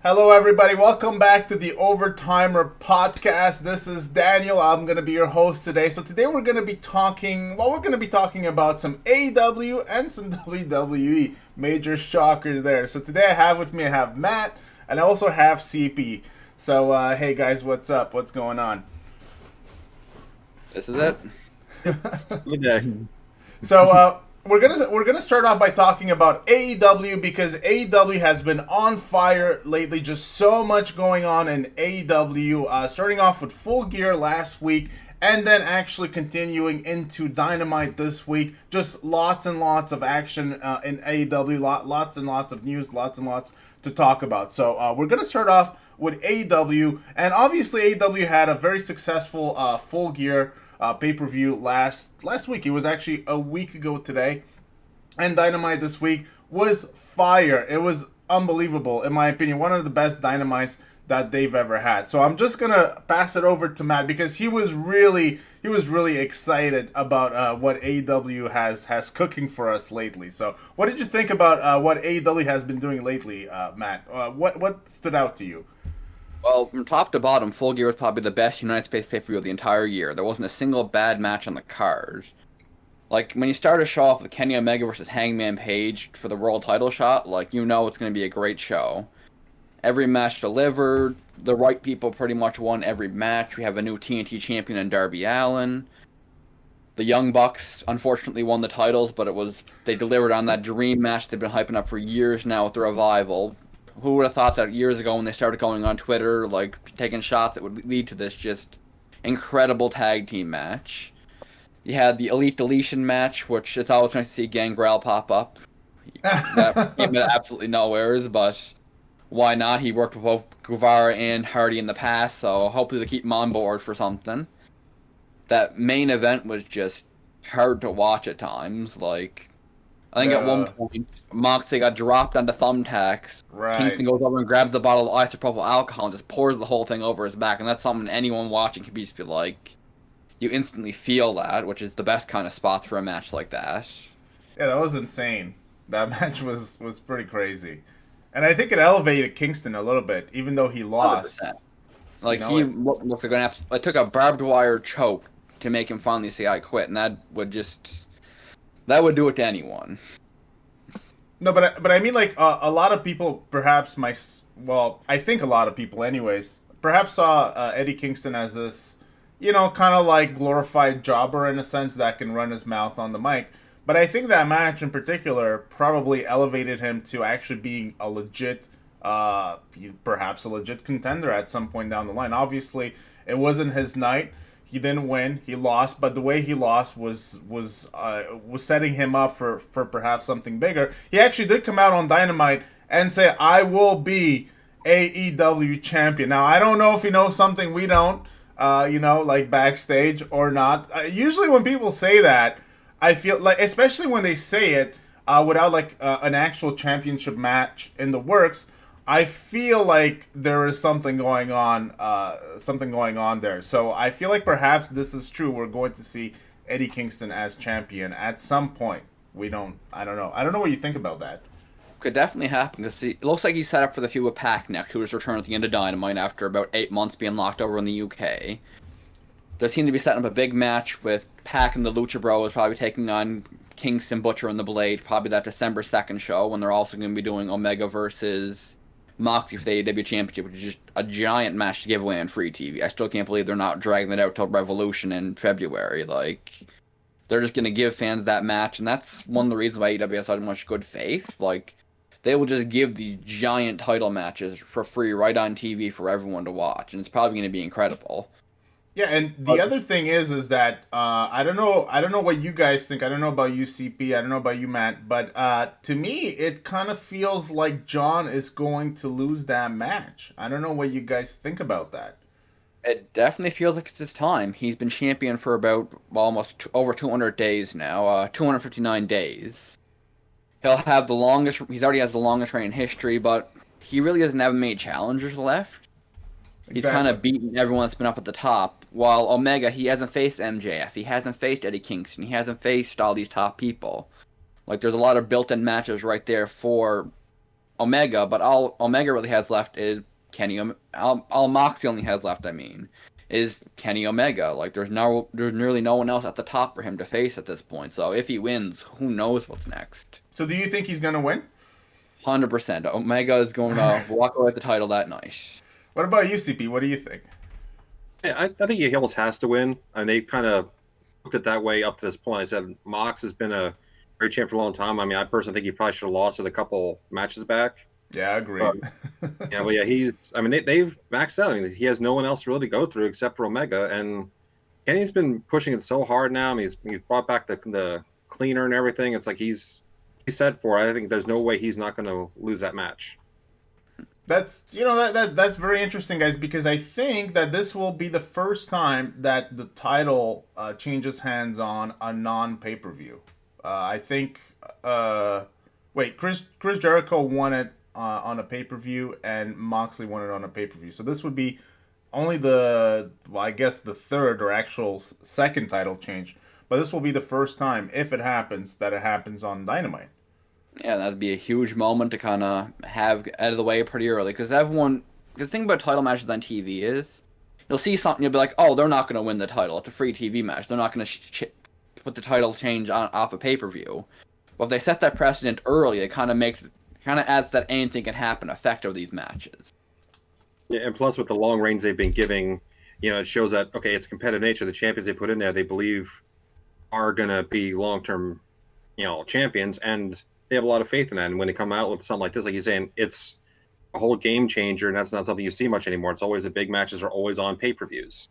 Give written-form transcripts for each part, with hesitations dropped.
Hello, everybody. Welcome back to the Overtimer podcast. This is Daniel. I'm going to be your host today. So today we're going to be talking about some AEW and some WWE. Major shocker there. So today I have Matt, and I also have CP. So, hey guys, what's up? What's going on? This is it. Good day. So, we're gonna start off by talking about AEW because AEW has been on fire lately. Just so much going on in AEW. Starting off with Full Gear last week, and then actually continuing into Dynamite this week. Just lots and lots of action in AEW. Lots and lots of news. Lots and lots to talk about. So we're gonna start off with AEW, and obviously AEW had a very successful Full Gear pay-per-view last week. It was actually a week ago today. And Dynamite this week was fire. It was unbelievable, in my opinion. One of the best Dynamites that they've ever had. So I'm just gonna pass it over to Matt because he was really excited about what AEW has cooking for us lately. So what did you think about what AEW has been doing lately, Matt? What stood out to you? Well, from top to bottom, Full Gear was probably the best United States pay-per-view of the entire year. There wasn't a single bad match on the card. Like, when you start a show off with Kenny Omega versus Hangman Page for the world title shot, like, you know it's going to be a great show. Every match delivered. The right people pretty much won every match. We have a new TNT champion in Darby Allin. The Young Bucks, unfortunately, won the titles, but they delivered on that dream match they've been hyping up for years now with the Revival. Who would have thought that years ago when they started going on Twitter, like, taking shots that would lead to this just incredible tag team match. You had the Elite Deletion match, which it's always nice to see Gangrel pop up. That came out absolutely nowheres, but why not? He worked with both Guevara and Hardy in the past, so hopefully they keep him on board for something. That main event was just hard to watch at times, like... I think at one point, Moxley got dropped onto thumbtacks. Right. Kingston goes over and grabs the bottle of isopropyl alcohol and just pours the whole thing over his back. And that's something anyone watching can just be like, you instantly feel that, which is the best kind of spots for a match like that. Yeah, that was insane. That match was pretty crazy. And I think it elevated Kingston a little bit, even though he lost. 100%. Like, You know, he looked like going to it took a barbed wire choke to make him finally say, I quit. And that would do it to anyone. No, but I mean, like, a lot of people, perhaps I think a lot of people, anyways, perhaps saw Eddie Kingston as this, kind of like glorified jobber in a sense that can run his mouth on the mic. But I think that match in particular probably elevated him to actually being a legit, perhaps a legit contender at some point down the line. Obviously, it wasn't his night. He didn't win. He lost, but the way he lost was setting him up for perhaps something bigger. He actually did come out on Dynamite and say, "I will be AEW champion." Now, I don't know if he knows something we don't, like backstage or not. Usually, when people say that, I feel like, especially when they say it without like an actual championship match in the works, I feel like there is something going on there. So I feel like perhaps this is true. We're going to see Eddie Kingston as champion at some point. I don't know. I don't know what you think about that. Could definitely happen, because it looks like he's set up for the feud with Pac next, who was returned at the end of Dynamite after about 8 months being locked over in the UK. They seem to be setting up a big match with Pac and the Lucha Bros probably taking on Kingston, Butcher, and the Blade, probably that December 2nd show, when they're also going to be doing Omega versus Moxley for the AEW Championship, which is just a giant match to give away on free TV. I still can't believe they're not dragging it out till Revolution in February. Like, they're just going to give fans that match, and that's one of the reasons why AEW has so much good faith. Like, they will just give these giant title matches for free right on TV for everyone to watch, and it's probably going to be incredible. Yeah, and the other thing is that I don't know what you guys think. I don't know about you, CP. I don't know about you, Matt. But to me, it kind of feels like Jon is going to lose that match. I don't know what you guys think about that. It definitely feels like it's his time. He's been champion for about almost over 200 days now, 259 days. He'll have the longest. He's already has the longest reign in history, but he really doesn't have many challengers left. He's kind of beaten everyone that's been up at the top. While Omega, he hasn't faced MJF. He hasn't faced Eddie Kingston. He hasn't faced all these top people. Like, there's a lot of built-in matches right there for Omega, but all Omega really has left is all Moxley only has left, is Kenny Omega. Like there's nearly no one else at the top for him to face at this point. So if he wins, who knows what's next? So do you think he's gonna win? 100%. Omega is going to walk away with the title that night. What about you, CP? What do you think? Yeah, I think he almost has to win. And they kind of looked it that way up to this point. I said Mox has been a great champ for a long time. I mean, I personally think he probably should have lost it a couple matches back. Yeah, I agree. But yeah, they've maxed out. I mean, he has no one else really to go through except for Omega. And Kenny's been pushing it so hard now. I mean, he's brought back the cleaner and everything. It's like he's set for it. I think there's no way he's not going to lose that match. That's that's very interesting, guys, because I think that this will be the first time that the title changes hands on a non pay-per-view. I think Chris Jericho won it on a pay-per-view, and Moxley won it on a pay-per-view. So this would be only the third or actual second title change, but this will be the first time, if it happens, that it happens on Dynamite. Yeah, that'd be a huge moment to kind of have out of the way pretty early. Because the thing about title matches on TV is, you'll see something, you'll be like, oh, they're not going to win the title. It's a free TV match. They're not going to put the title change off a pay-per-view. But if they set that precedent early, it kind of adds that anything can happen effect of these matches. Yeah, and plus with the long reigns they've been giving, it shows that, okay, it's competitive nature. The champions they put in there, they believe are going to be long-term, champions, and they have a lot of faith in that. And when they come out with something like this, like you're saying, it's a whole game changer, and that's not something you see much anymore. It's always the big matches are always on pay-per-views.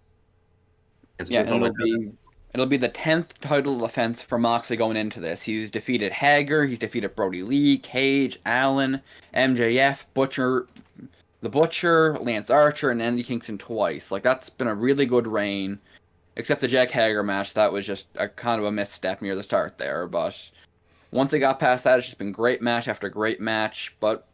Yeah, and it'll be the 10th title defense for Moxley going into this. He's defeated Hager, he's defeated Brody Lee, Cage, Allen, MJF, The Butcher, Lance Archer, and Eddie Kingston twice. Like, that's been a really good reign. Except the Jack Hager match, that was just a kind of a misstep near the start there, but once they got past that, it's just been great match after great match, but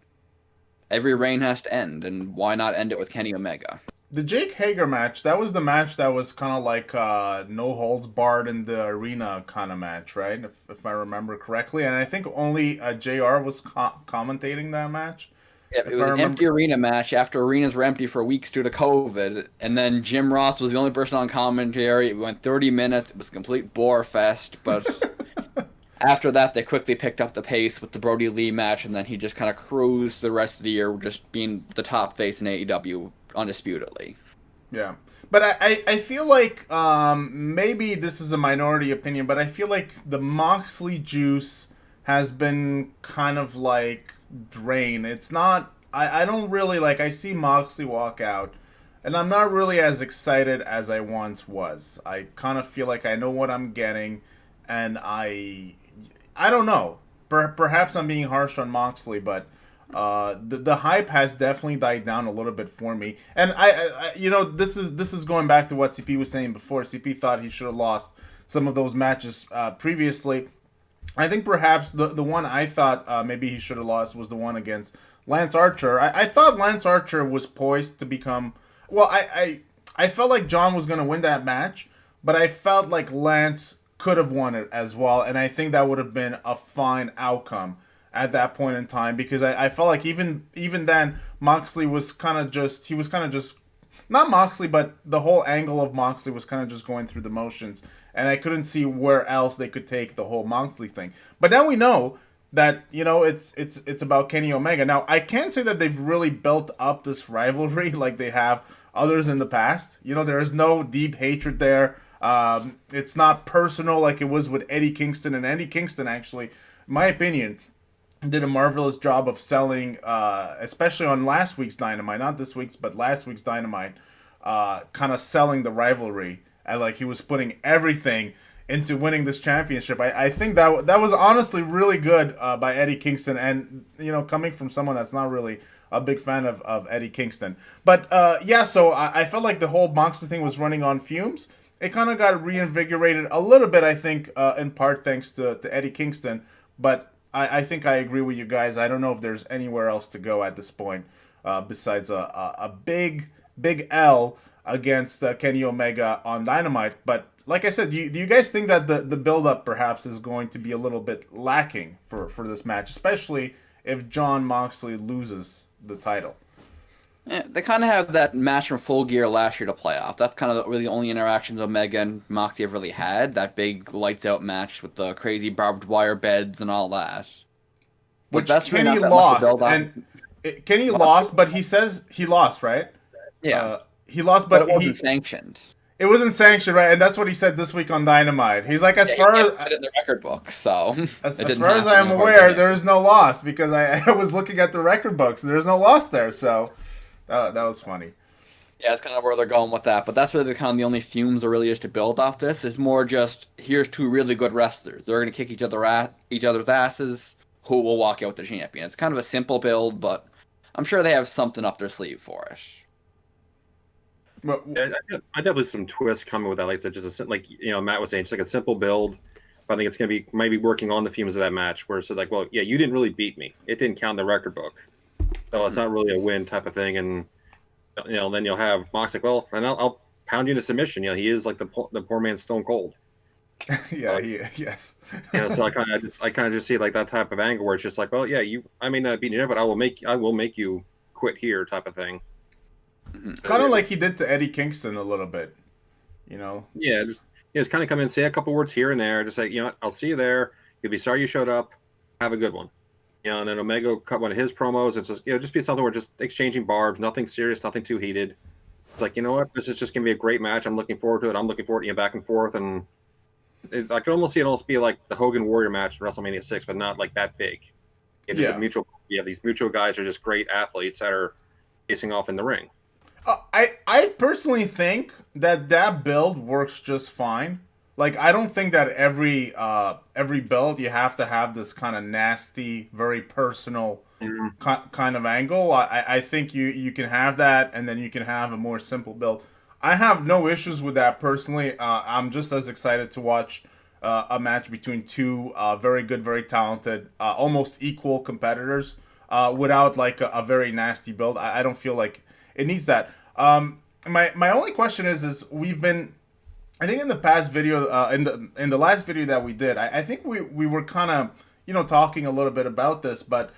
every reign has to end, and why not end it with Kenny Omega? The Jake Hager match, that was the match that was kind of like no holds barred in the arena kind of match, right? If I remember correctly. And I think only JR was commentating that match. Yeah, it was an empty arena match after arenas were empty for weeks due to COVID, and then Jim Ross was the only person on commentary. It went 30 minutes. It was a complete bore fest, but after that, they quickly picked up the pace with the Brody Lee match, and then he just kind of cruised the rest of the year, just being the top face in AEW, undisputedly. Yeah. But I feel like, maybe this is a minority opinion, but I feel like the Moxley juice has been kind of like drained. It's not, I don't really, like, I see Moxley walk out, and I'm not really as excited as I once was. I kind of feel like I know what I'm getting, and I don't know. Perhaps I'm being harsh on Moxley, but the hype has definitely died down a little bit for me. And I this is going back to what CP was saying before. CP thought he should have lost some of those matches previously. I think perhaps the one I thought maybe he should have lost was the one against Lance Archer. I thought Lance Archer was poised to become... Well, I felt like Jon was going to win that match, but I felt like Lance could have won it as well, and I think that would have been a fine outcome at that point in time, because I felt like even then Moxley was kind of just not Moxley, but the whole angle of Moxley was kind of just going through the motions, and I couldn't see where else they could take the whole Moxley thing. But now we know that it's about Kenny Omega. Now I can't say that they've really built up this rivalry like they have others in the past. There is no deep hatred there. It's not personal like it was with Eddie Kingston, and Eddie Kingston actually, in my opinion, did a marvelous job of selling, especially on last week's Dynamite, not this week's, but last week's Dynamite, kind of selling the rivalry, and like he was putting everything into winning this championship. I think that was honestly really good by Eddie Kingston, and coming from someone that's not really a big fan of Eddie Kingston. But so I felt like the whole Moxley thing was running on fumes. It kind of got reinvigorated a little bit, I think, in part thanks to Eddie Kingston. But I think I agree with you guys. I don't know if there's anywhere else to go at this point besides a big L against Kenny Omega on Dynamite. But like I said, do you guys think that the build-up perhaps is going to be a little bit lacking for this match, especially if Jon Moxley loses the title. Yeah, they kind of have that match from Full Gear last year to play off. That's kind of really the only interactions Omega and Moxley have really had. That big lights out match with the crazy barbed wire beds and all that. But Which that's really Kenny not that much to build lost, off. and Kenny lost, but he says he lost, right? Yeah, He lost, but but it wasn't sanctioned. it wasn't sanctioned, right? And that's what he said this week on Dynamite. He's like, as Yeah, far he as can't put it in the record book, so as it didn't far as happen, I'm therefore it aware, didn't. there is no loss because I was looking at the record books. There's no loss there, so that was funny. Yeah, it's kind of where they're going with that. But that's really kind of the only fumes there really is to build off this. It's more just, here's two really good wrestlers. They're going to kick each other's asses. Who will walk out the champion? It's kind of a simple build, but I'm sure they have something up their sleeve for it. Well, Yeah, I definitely some twists coming with that. Like I said, just like Matt was saying, just like a simple build. But I think it's going to be maybe working on the fumes of that match, where it's like, well, yeah, you didn't really beat me. It didn't count in the record book, so it's not really a win type of thing. And then you'll have Mox like, well, and I'll pound you into submission. He is like the poor man's Stone Cold. yeah, yes. So I kind of just see like that type of angle where it's just like, well, yeah, I may not beat you there, but I will make you quit here type of thing. Kind of like he did to Eddie Kingston a little bit, Yeah, just kind of come in, say a couple words here and there, just like, I'll see you there. You'll be sorry you showed up. Have a good one. And then Omega will cut one of his promos. It's just just be something where just exchanging barbs, nothing serious, nothing too heated. It's like, you know what, this is just gonna be a great match. I'm looking forward to it. I'm looking forward to back and forth, and I could almost see it almost be like the Hogan Warrior match in WrestleMania 6, but not like that big. It's just a mutual. Yeah, these mutual guys are just great athletes that are facing off in the ring. I personally think that build works just fine. Like, I don't think that every build you have to have this kind of nasty, very personal kind of angle. I think you can have that, and then you can have a more simple build. I have no issues with that personally. I'm just as excited to watch a match between two very good, very talented, almost equal competitors without like a very nasty build. I don't feel like it needs that. My only question is we've been, I think in the past video, in the last video that we did, I think we were kind of talking a little bit about this, but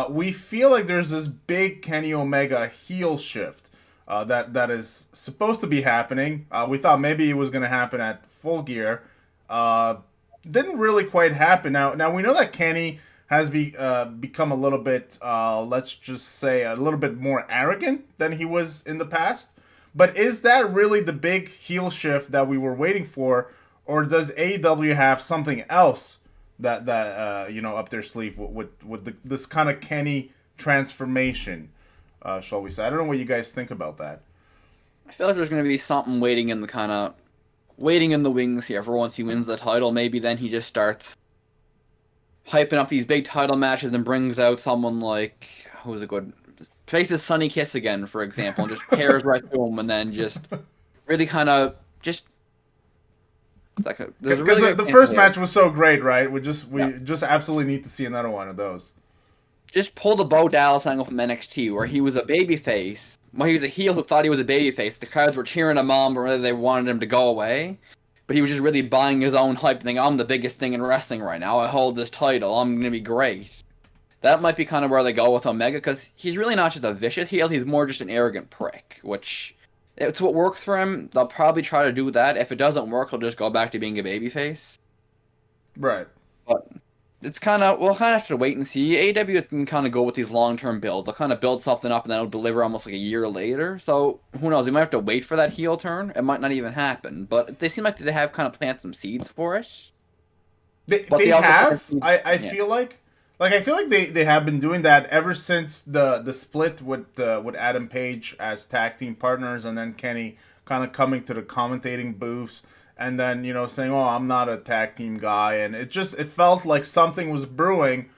we feel like there's this big Kenny Omega heel shift that is supposed to be happening. We thought maybe it was going to happen at Full Gear. Didn't really quite happen. Now we know that Kenny has become a little bit, let's just say, a little bit more arrogant than he was in the past. But is that really the big heel shift that we were waiting for, or does AEW have something else that up their sleeve with this kind of Kenny transformation, shall we say? I don't know what you guys think about that. I feel like there's going to be something waiting in the wings here for once he wins the title. Maybe then he just starts hyping up these big title matches and brings out someone like, who's a good, faces Sonny Kiss again, for example, and just pairs right to him, and then just really kind of just. Because the first match was so great, right? We just absolutely need to see another one of those. Just pull the Bo Dallas angle from NXT, where he was a babyface. Well, he was a heel who thought he was a babyface. The crowds were cheering him on, but whether they wanted him to go away. But he was just really buying his own hype, thinking, I'm the biggest thing in wrestling right now. I hold this title. I'm going to be great. That might be kind of where they go with Omega, because he's really not just a vicious heel. He's more just an arrogant prick, which it's what works for him. They'll probably try to do that. If it doesn't work, he'll just go back to being a babyface. Right. But it's we'll kind of have to wait and see. AEW can kind of go with these long-term builds. They'll kind of build something up and then it'll deliver almost like a year later. So who knows? We might have to wait for that heel turn. It might not even happen. But they seem like they have kind of planted some seeds for it. They have. I feel like they have been doing that ever since the split with Adam Page as tag team partners, and then Kenny kind of coming to the commentating booths. And then, saying, oh, I'm not a tag team guy. And it felt like something was brewing,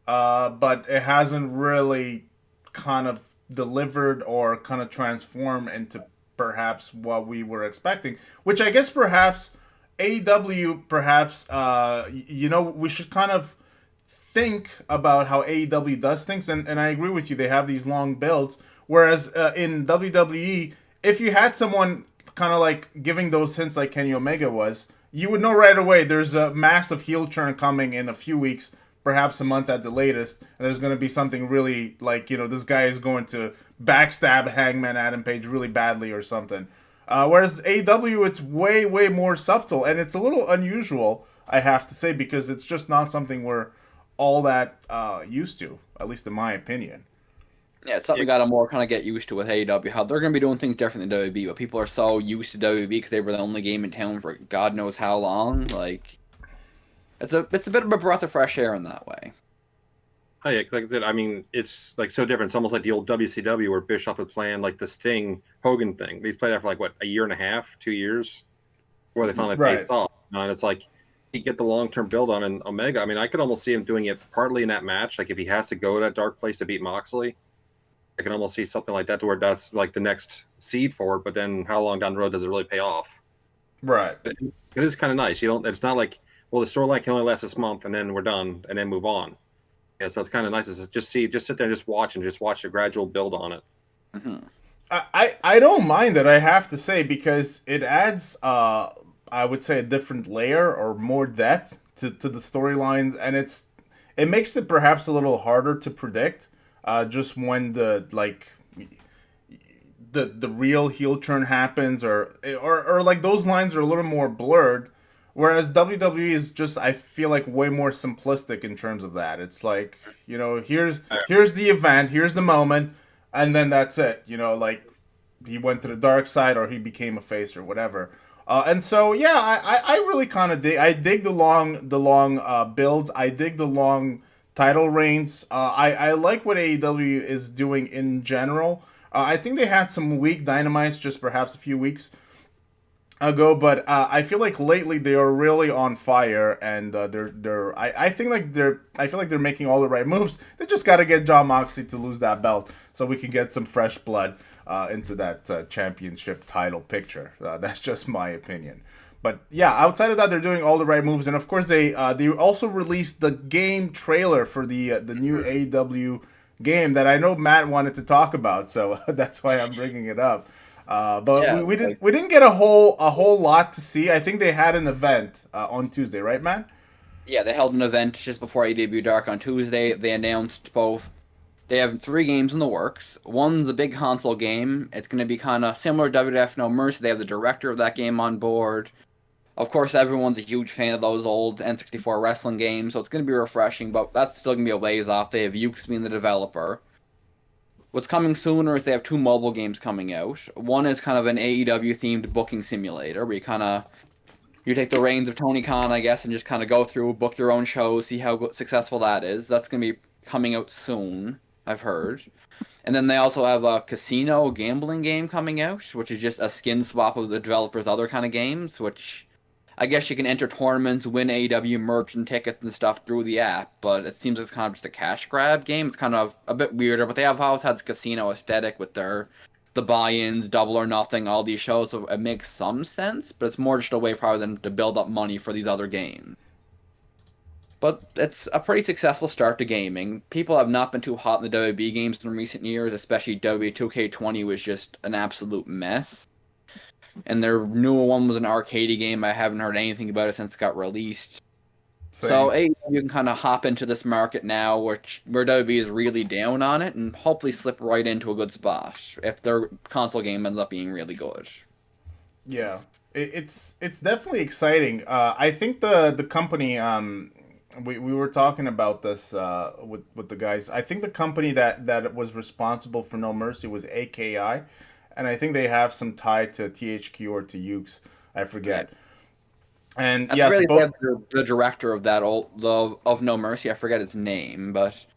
but it hasn't really kind of delivered or kind of transformed into perhaps what we were expecting. Which I guess perhaps AEW, we should kind of think about how AEW does things. And I agree with you, they have these long builds. Whereas in WWE, if you had someone kind of like giving those hints like Kenny Omega was, you would know right away there's a massive heel turn coming in a few weeks, perhaps a month at the latest, and there's going to be something really like, this guy is going to backstab Hangman Adam Page really badly or something. Whereas AEW, it's way, way more subtle, and it's a little unusual, I have to say, because it's just not something we're all that used to, at least in my opinion. Yeah, it's something we got to more kind of get used to with AEW, how they're going to be doing things different than WB, but people are so used to WB because they were the only game in town for God knows how long. Like, it's a bit of a breath of fresh air in that way. Oh yeah, like I said, I mean, it's like so different. It's almost like the old WCW where Bischoff was playing like the Sting Hogan thing. They played that for like what, a year and a half, 2 years, where they finally faced off. And it's like he get the long term build on in Omega. I mean, I could almost see him doing it partly in that match. Like if he has to go to that dark place to beat Moxley, I can almost see something like that to where that's like the next seed for it. But then how long down the road does it really pay off? Right. But it is kind of nice. You don't. It's not like, well, the storyline can only last this month and then we're done and then move on. Yeah, so it's kind of nice to just sit there and just watch the gradual build on it. Mm-hmm. I don't mind it, I have to say, because it adds, I would say, a different layer or more depth to the storylines, and it makes it perhaps a little harder to predict, just when the real heel turn happens, or like those lines are a little more blurred. Whereas WWE is just, I feel like, way more simplistic in terms of that. It's like, here's the event, here's the moment, and then that's it. Like he went to the dark side or he became a face or whatever. And so, yeah, I really kind of dig. I dig the long builds. I dig the long title reigns. I like what AEW is doing in general. I think they had some weak Dynamites just perhaps a few weeks ago, but I feel like lately they are really on fire, and I feel like they're making all the right moves. They just got to get Jon Moxley to lose that belt so we can get some fresh blood into that championship title picture. That's just my opinion. But yeah, outside of that, they're doing all the right moves, and of course they also released the game trailer for the new AEW game that I know Matt wanted to talk about, so that's why I'm bringing it up. But yeah, we didn't get a whole lot to see. I think they had an event on Tuesday, right, Matt? Yeah, they held an event just before AEW Dark on Tuesday. They announced both. They have 3 games in the works. One's a big console game. It's going to be kind of similar to WWF No Mercy. They have the director of that game on board. Of course, everyone's a huge fan of those old N64 wrestling games, so it's going to be refreshing, but that's still going to be a ways off. They have Ukes being the developer. What's coming sooner is they have 2 mobile games coming out. One is kind of an AEW-themed booking simulator, where you take the reins of Tony Khan, I guess, and just kind of go through, book your own shows, see how successful that is. That's going to be coming out soon, I've heard. And then they also have a casino gambling game coming out, which is just a skin swap of the developer's other kind of games, which I guess you can enter tournaments, win AEW merch and tickets and stuff through the app, but it seems it's kind of just a cash grab game. It's kind of a bit weirder, but they have always had this casino aesthetic with the buy-ins, Double or Nothing, all these shows, so it makes some sense, but it's more just a way probably than to build up money for these other games. But it's a pretty successful start to gaming. People have not been too hot in the WB games in recent years, especially WWE 2K20 was just an absolute mess. And their newer one was an arcade game. I haven't heard anything about it since it got released. Same. So you can kind of hop into this market now, where WWE is really down on it, and hopefully slip right into a good spot if their console game ends up being really good. Yeah, it's definitely exciting. I think the company we were talking about this with the guys. I think the company that was responsible for No Mercy was AKI. And I think they have some tie to THQ or to Ukes. I forget. Yeah. And yes, really the director of that of No Mercy, I forget his name, but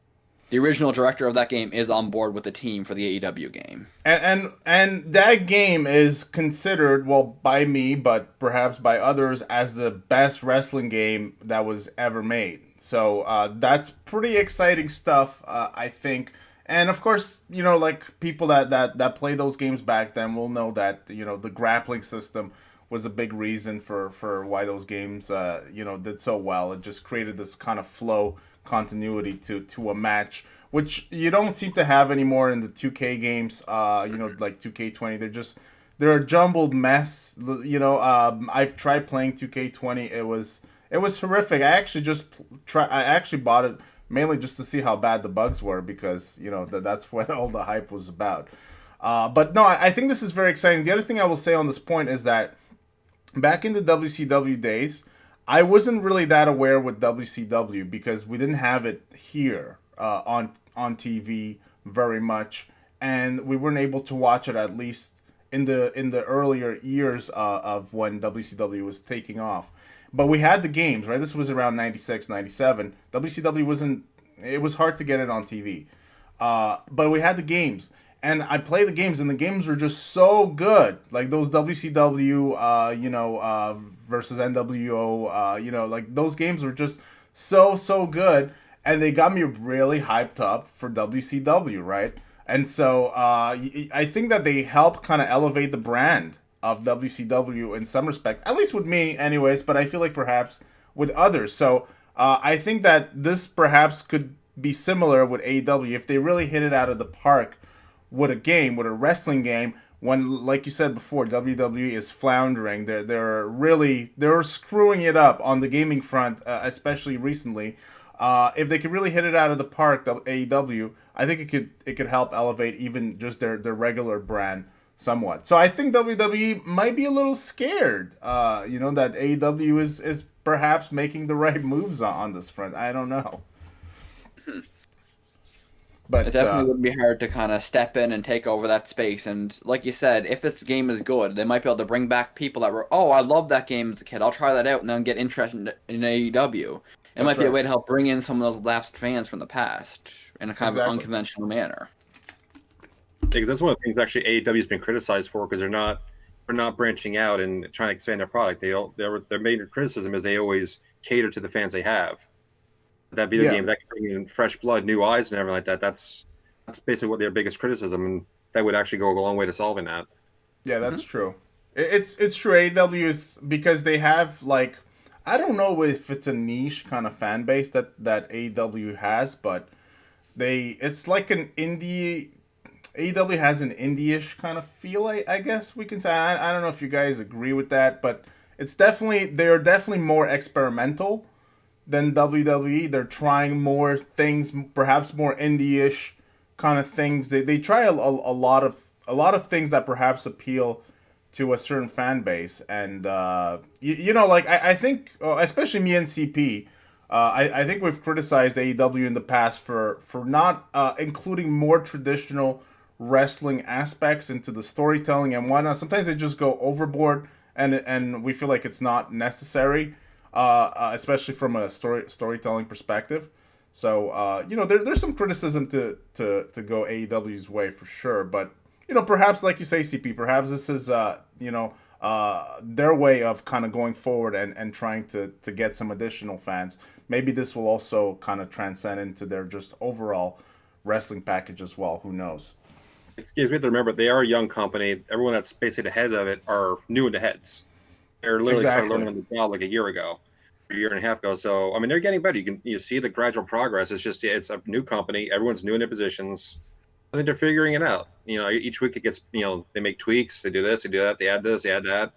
the original director of that game is on board with the team for the AEW game. And that game is considered, well, by me, but perhaps by others, as the best wrestling game that was ever made. So that's pretty exciting stuff, I think. And of course, like people that play those games back then will know that, the grappling system was a big reason for why those games, did so well. It just created this kind of flow continuity to a match, which you don't seem to have anymore in the 2K games, like 2K20. They're a jumbled mess. I've tried playing 2K20. It was horrific. I actually bought it mainly just to see how bad the bugs were because that's what all the hype was about. But no, I think this is very exciting. The other thing I will say on this point is that back in the WCW days, I wasn't really that aware with WCW because we didn't have it here on TV very much, and we weren't able to watch it at least in the earlier years of when WCW was taking off. But we had the games, right? This was around 96, 97. WCW wasn't. It was hard to get it on TV, but we had the games. And I play the games, and the games were just so good. Like those WCW, versus NWO, like those games were just so good, and they got me really hyped up for WCW, right? And so I think that they help kind of elevate the brand of WCW in some respect, at least with me, anyways. But I feel like perhaps with others. So I think that this perhaps could be similar with AEW if they really hit it out of the park with a wrestling game, when, like you said before, WWE is floundering. They're screwing it up on the gaming front, especially recently. If they could really hit it out of the park, the AEW, I think it could help elevate even just their regular brand somewhat. So I think WWE might be a little scared, that AEW is perhaps making the right moves on this front. I don't know. But it definitely would be hard to kind of step in and take over that space. And like you said, if this game is good, they might be able to bring back people that were, oh, I love that game as a kid. I'll try that out and then get interested in AEW. It might be a way to help bring in some of those lapsed fans from the past in a kind of unconventional manner. Because that's one of the things actually AEW has been criticized for, because they're not branching out and trying to expand their product. Their major criticism is they always cater to the fans they have. That video game that can bring in fresh blood, new eyes, and everything like that. That's basically what their biggest criticism, and that would actually go a long way to solving that. Yeah, that's true. It's true. AEW is, because they have, like, I don't know if it's a niche kind of fan base that AEW has, but it's like an indie. AEW has an indie-ish kind of feel, I guess we can say. I don't know if you guys agree with that, but they're definitely more experimental than WWE. They're trying more things, perhaps more indie-ish kind of things. They try a lot of things that perhaps appeal to a certain fan base. And like I think, especially me and CP, I think we've criticized AEW in the past for not including more traditional wrestling aspects into the storytelling and whatnot. Sometimes they just go overboard, and we feel like it's not necessary. Especially from a storytelling perspective. So there's some criticism to go AEW's way for sure, but perhaps, like you say, CP, perhaps this is their way of kind of going forward and trying to get some additional fans. Maybe this will also kind of transcend into their just overall wrestling package as well. Who knows? You have to remember, they are a young company. Everyone that's basically the head of it are new into heads. They're literally started learning on the job like a year and a half ago. So, I mean, they're getting better. You see the gradual progress. It's a new company. Everyone's new in their positions. I think they're figuring it out. Each week it gets, they make tweaks. They do this, they do that. They add this, they add that.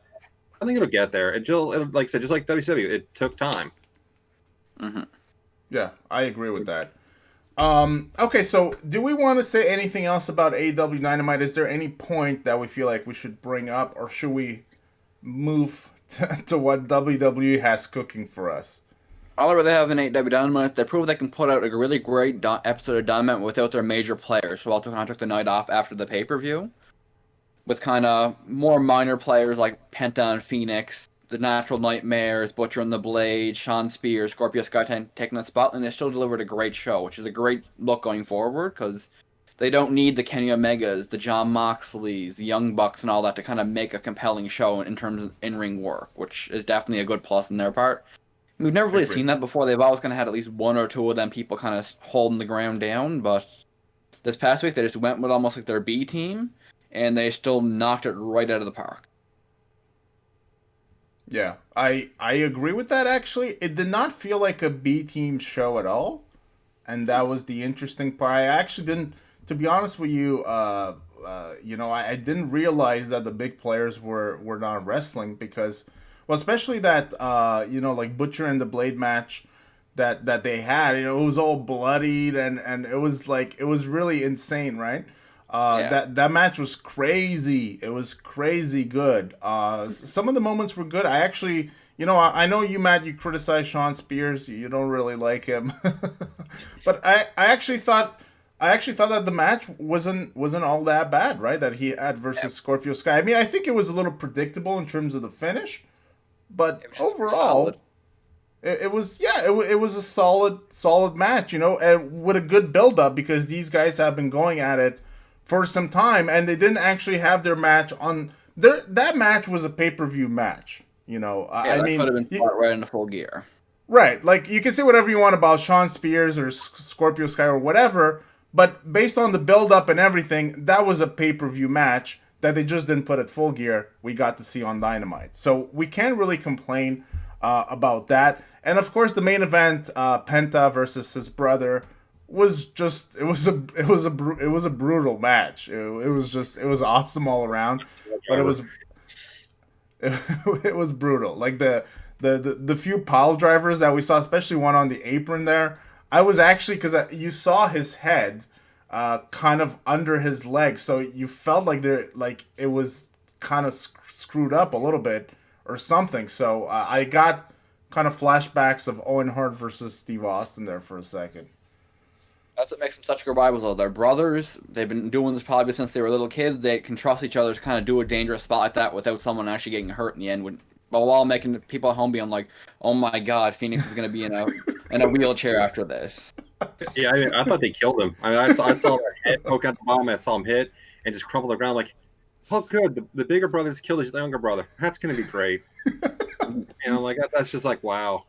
I think it'll get there. It'll, like I said, just like WCW, it took time. Mm-hmm. Yeah, I agree with that. Okay, so do we want to say anything else about AEW Dynamite? Is there any point that we feel like we should bring up, or should we move to what WWE has cooking for us? All I really have in AEW Dynamite, they prove they can put out a really great episode of Dynamite without their major players. So Walter kind of took the night off after the pay-per-view, with kind of more minor players like Penta and Phoenix, the Natural Nightmares, Butcher and the Blade, Sean Spears, Scorpio Sky taking the spot, and they still delivered a great show, which is a great look going forward, because they don't need the Kenny Omegas, the Jon Moxleys, the Young Bucks, and all that to kind of make a compelling show in terms of in-ring work, which is definitely a good plus on their part. We've never really seen that before. They've always kind of had at least one or two of them people kind of holding the ground down, but this past week they just went with almost like their B team, and they still knocked it right out of the park. Yeah, I agree with that, actually. It did not feel like a B team show at all, and that was the interesting part. I actually didn't, to be honest with you, I didn't realize that the big players were not wrestling, because Well, especially that like Butcher and the Blade match that they had. It was all bloodied and it was like it was really insane, right? Yeah. That match was crazy. It was crazy good. Some of the moments were good. I actually, I know you, Matt. You criticize Sean Spears. You don't really like him, but I actually thought. I actually thought that the match wasn't all that bad, right? That he had versus Scorpio Sky. I mean, I think it was a little predictable in terms of the finish, but It was solid. overall, it was a solid match, and with a good build up because these guys have been going at it for some time, and they didn't actually have their match on their that match was a pay per view match. Yeah, I that could mean, have been fought right into Full Gear. right? Like you can say whatever you want about Sean Spears or Scorpio Sky or whatever, but based on the build up and everything, that was a pay per view match that they just didn't put at Full Gear. We got to see on Dynamite, so we can't really complain about that. And of course, the main event, Penta versus his brother, was just it was a brutal match. It was awesome all around, but it was brutal. Like the few pile drivers that we saw, especially one on the apron there. I was actually because you saw his head kind of under his legs, so you felt like it was kind of screwed up a little bit or something. So I got kind of flashbacks of Owen Hart versus Steve Austin there for a second. That's what makes them such good rivals, though. They're brothers. They've been doing this probably since they were little kids. They can trust each other to kind of do a dangerous spot like that without someone actually getting hurt in the end. But while making people at home being like, "Oh my God, Phoenix is going to be in a wheelchair after this." Yeah, I thought they killed him. I saw that head poke out the bottom. I saw him hit and just crumple to the ground. Like, oh, good. The bigger brother's killed his younger brother. That's going to be great. Like that's just like wow.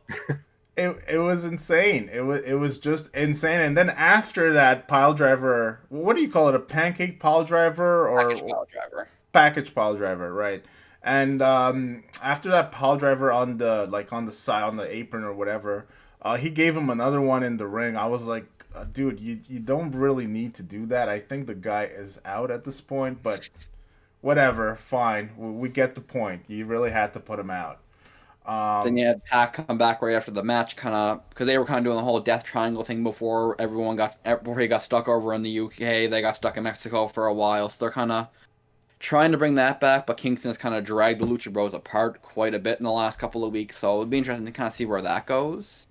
It was insane. It was just insane. And then after that pile driver, what do you call it? A pancake pile driver or Package power driver. package pile driver, right? And after that pile driver on the side on the apron or whatever, he gave him another one in the ring. I was like, dude, you don't really need to do that. I think the guy is out at this point, but whatever, fine. We get the point. You really had to put him out. Then you had Pac come back right after the match, kind of because they were kind of doing the whole Death Triangle thing before he got stuck over in the UK. They got stuck in Mexico for a while, so they're kind of trying to bring that back. But Kingston has kind of dragged the Lucha Bros apart quite a bit in the last couple of weeks, so it'd be interesting to kind of see where that goes.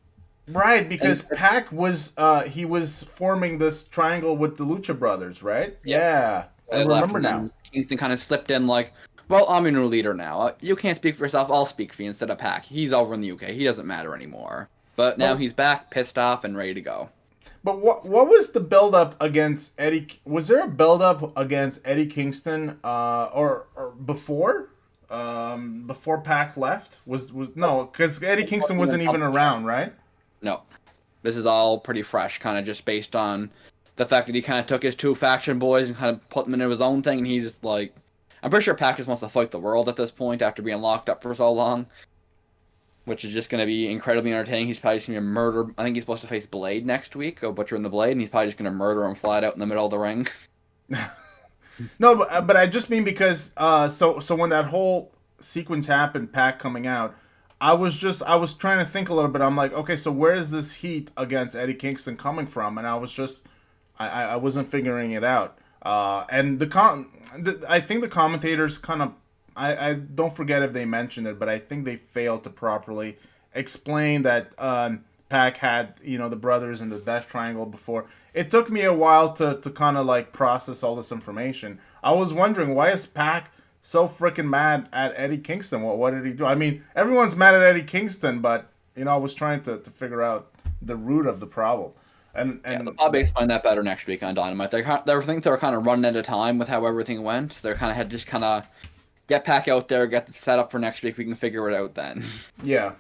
Right, because Pac was he was forming this triangle with the Lucha Brothers, right? Yeah, I remember now. Kingston kind of slipped in like, well, I'm your new leader now. You can't speak for yourself. I'll speak for you instead of Pac. He's over in the UK. He doesn't matter anymore. But now he's back, pissed off, and ready to go. But what was the build up against Eddie? Was there a build up against Eddie Kingston or before before Pac left? Was no, because Eddie Kingston wasn't even around, right? No. This is all pretty fresh, kind of just based on the fact that he kind of took his two faction boys and kind of put them into his own thing, and he's just like, I'm pretty sure Pac just wants to fight the world at this point after being locked up for so long, which is just going to be incredibly entertaining. He's probably just going to murder. I think he's supposed to face Blade next week, go Butcher and the Blade, and he's probably just going to murder him flat out in the middle of the ring. No, but I just mean because so when that whole sequence happened, Pac coming out, I was trying to think a little bit. I'm like, okay, so where is this heat against Eddie Kingston coming from? And I was just I wasn't figuring it out. And I think the commentators kind of I don't forget if they mentioned it, but I think they failed to properly explain that Pac had the brothers in the Death Triangle before. It took me a while to kind of like process all this information. I was wondering, why is Pac so freaking mad at Eddie Kingston? What did he do? I mean, everyone's mad at Eddie Kingston, but I was trying to figure out the root of the problem. And they'll probably explain that better next week on Dynamite. They think they're kind of running out of time with how everything went. They're kind of had just kind of get Pac out there, get the setup for next week. We can figure it out then. Yeah,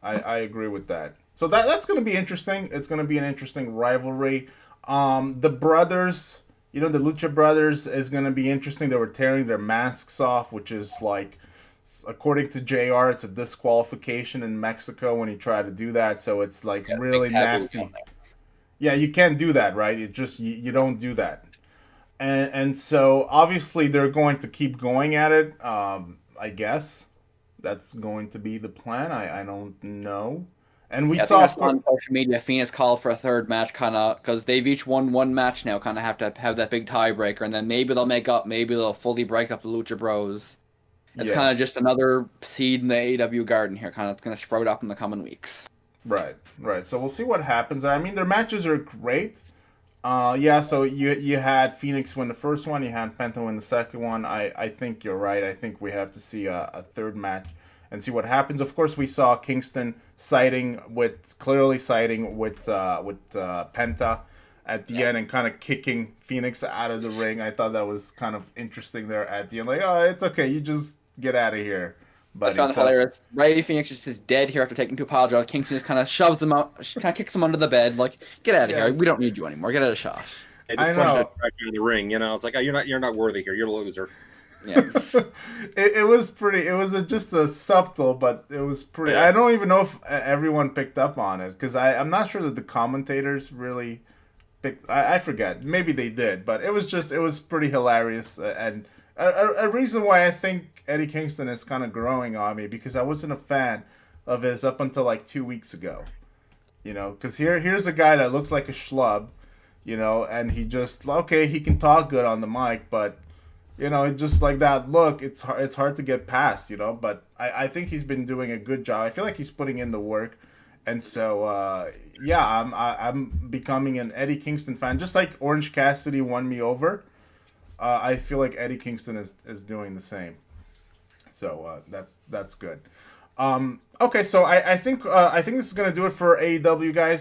I agree with that. So that's going to be interesting. It's going to be an interesting rivalry. The brothers, the Lucha Brothers, is going to be interesting. They were tearing their masks off, which is like, according to JR, it's a disqualification in Mexico when you try to do that. So it's like really nasty. Yeah, you can't do that, right? It just you don't do that, and so obviously they're going to keep going at it. I guess that's going to be the plan. I don't know. And we Yeah, I saw, think I of saw course, on social media Phoenix called for a third match, kind of, because they've each won one match now, kind of have to have that big tiebreaker, and then maybe they'll make up, maybe they'll fully break up the Lucha Bros. It's yeah, kind of just another seed in the AEW garden here, kind of going to sprout up in the coming weeks. right, right. So we'll see what happens. I mean, their matches are great. Yeah. So you had Phoenix win the first one, you had Penta win the second one. I think you're right. I think we have to see a third match and see what happens. Of course, we saw Kingston clearly siding with Penta at the end and kind of kicking Phoenix out of the ring. I thought that was kind of interesting there at the end. Like, oh, it's okay, you just get out of here, I buddy. found it hilarious. Ray Phoenix just is dead here after taking two pile drives. Kingston just kind of shoves him out, kind of kicks him under the bed, like, get out of here. Yes. We don't need you anymore. Get out of shot. They I just punched know. it back in the ring. You know, it's like, oh, you're not worthy here. You're a loser. Yeah. It was pretty. It was just a subtle, but it was pretty. Yeah. I don't even know if everyone picked up on it because I'm not sure that the commentators really picked. I forget. Maybe they did, but it was pretty hilarious and a reason why I think Eddie Kingston is kind of growing on me because I wasn't a fan of his up until like 2 weeks ago. You know, because here's a guy that looks like a schlub, you know, and he can talk good on the mic, but you know, just like that look, it's hard to get past, you know. But I think he's been doing a good job. I feel like he's putting in the work, and so yeah, I'm becoming an Eddie Kingston fan, just like Orange Cassidy won me over. I feel like Eddie Kingston is doing the same, so that's good. Okay, so I think this is gonna do it for AEW, guys.